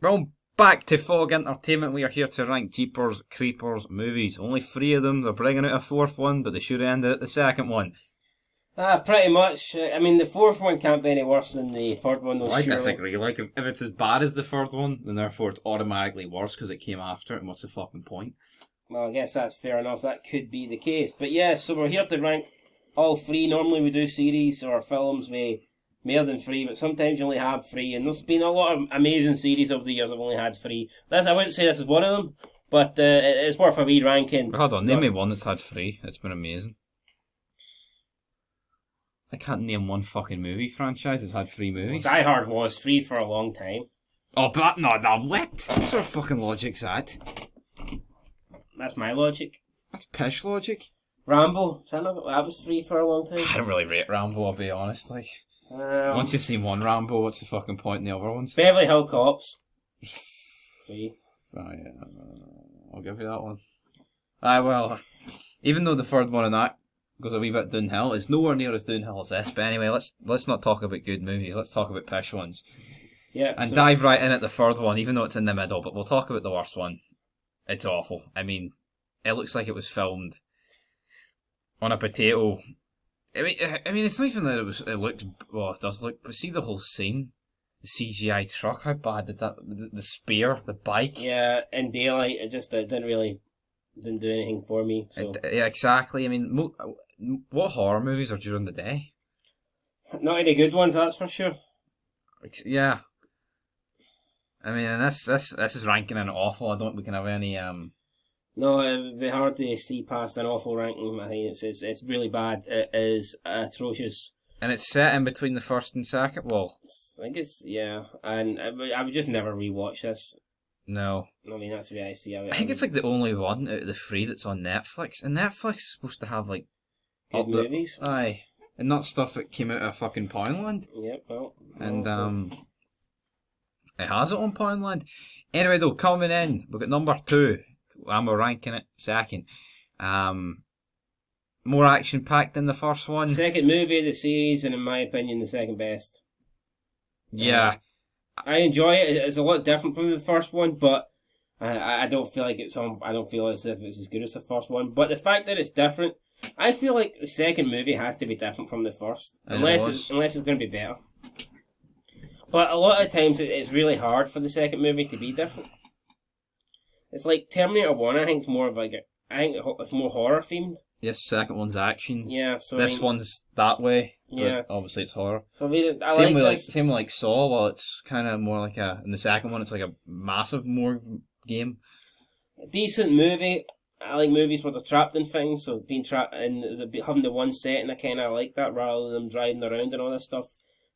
Well, back to Fog Entertainment. We are here to rank Jeepers Creepers movies. Only 3 of them. They're bringing out a 4th one, but they should have ended at the 2nd one. Pretty much. I mean, the fourth one can't be any worse than the third one, though. Well, I surely. disagree. Like, if it's as bad as the 3rd one, then therefore it's automatically worse because it came after it, and what's the fucking point? Well, I guess that's fair enough. That could be the case. But yeah, so we're here to rank all 3. Normally we do series or films with more than 3, but sometimes you only have 3. And there's been a lot of amazing series over the years I've only had 3. I wouldn't say this is one of them, but it's worth a wee ranking. Hold on, name me one that's had 3. It's been amazing. I can't name one fucking movie franchise that's had 3 movies. Die Hard was 3 for a long time. Oh, but no, what? What sort of fucking logic's that? That's my logic. That's pish logic. Rambo, that was 3 for a long time. I don't really rate Rambo, I'll be honest. Like, once you've seen one Rambo, what's the fucking point in the other ones? Beverly Hill Cops. 3. I'll give you that one. Well, even though the 3rd one in that goes a wee bit downhill, it's nowhere near as downhill as this. But anyway, let's not talk about good movies. Let's talk about pish ones. Yeah. And dive right in at the 3rd one, even though it's in the middle. But we'll talk about the worst one. It's awful. I mean, it looks like it was filmed on a potato. I mean, it's not even that it looks. Well, it does look. But see the whole scene, the CGI truck. How bad did that? The spear, the bike. Yeah, in daylight, it didn't do anything for me. So. Yeah, exactly. I mean, what horror movies are during the day? Not any good ones, that's for sure. Yeah. I mean, and this is ranking an awful. I don't think we can have any. No, it would be hard to see past an awful ranking. I think it's really bad. It is atrocious. And it's set in between the 1st and 2nd. Well, I think yeah, and I would just never rewatch this. No. I mean, that's the way I see it. I think it's like the only one out of the 3 that's on Netflix. And Netflix is supposed to have like good movies. Aye. And not stuff that came out of fucking Poundland. Yep, well. And it has it on Poundland. Anyway though, coming in, we've got number 2. And we're ranking it 2nd. More action packed than the first one. Second movie of the series, and in my opinion, the second best. Yeah. I enjoy it. It's a lot different from the first one, but I don't feel like I don't feel as if it's as good as the first one. But the fact that it's different, I feel like the second movie has to be different from the first, unless it's going to be better. But a lot of times it's really hard for the second movie to be different. It's like Terminator 1. I think it's more of like it's more horror themed. Yes, second one's action. Yeah, so this one's that way. Yeah, obviously it's horror. So I same like with this. Same with like Saw. Well, it's kind of more like in the second one, it's like a massive more game. Decent movie. I like movies where they're trapped in things. So being trapped in having the one setting, I kind of like that rather than them driving around and all this stuff.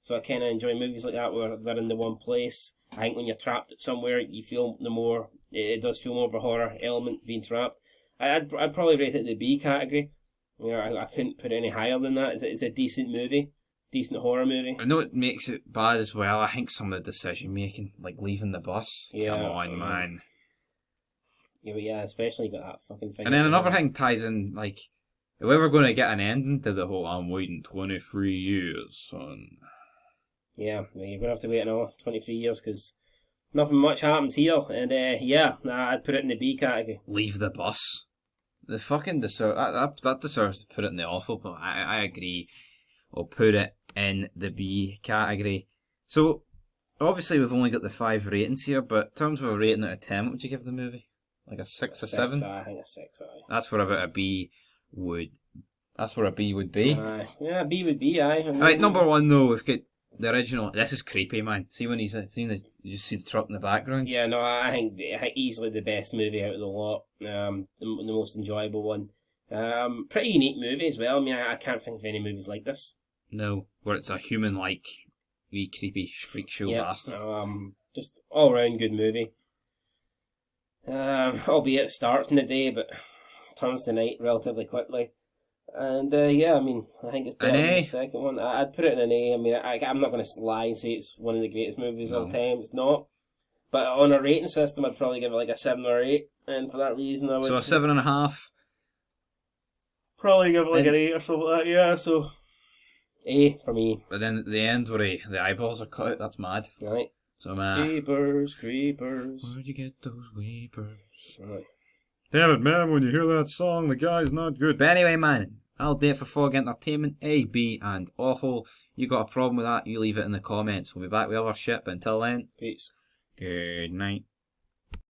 So I kind of enjoy movies like that where they're in the one place. I think when you're trapped at somewhere, you feel it does feel more of a horror element being trapped. I'd probably rate it the B category. You know, I couldn't put it any higher than that. It's a decent movie, decent horror movie. I know it makes it bad as well. I think some of the decision making, like leaving the bus. Yeah, come on, man. Yeah, but yeah, especially got that fucking thing. And then another thing ties in, like, if we were going to get an ending to the whole "I'm waiting 23 years, son." Yeah, you're going to have to wait another 23 years because nothing much happens here. And I'd put it in the B category. Leave the bus. The fucking that deserves to put it in the awful, but I agree. I'll put it in the B category. So, obviously we've only got the 5 ratings here, but in terms of a rating out of 10, what would you give the movie? Like a 6 or 7? I think a 6, aye. That's where about a B would. That's where a B would be. Yeah, B would be, aye. Alright, number 1 though, we've got the original. This is creepy, man. See when you just see the truck in the background? Yeah, no, I think easily the best movie out of the lot. The most enjoyable one. Pretty unique movie as well. I mean, I can't think of any movies like this. No, where it's a human-like, wee creepy freak show bastard. Just all round good movie. Albeit it starts in the day, but turns to night relatively quickly. And I mean, I think it's better than the second one. I'd put it in an A. I mean, I'm not going to lie and say it's one of the greatest movies of all time. It's not. But on a rating system, I'd probably give it like a 7 or 8. And for that reason, I would. So a 7.5. Probably give it like an 8 or something like that. Yeah, so A for me. But then at the end, where the eyeballs are cut out, that's mad. Right. So, man. Creepers. Where'd you get those weepers? Right. Damn it, man, when you hear that song, the guy's not good. But anyway, man, I'll do it for Fog Entertainment, A, B, and Awful. You got a problem with that, you leave it in the comments. We'll be back with other shit, but until then, Peace. good night.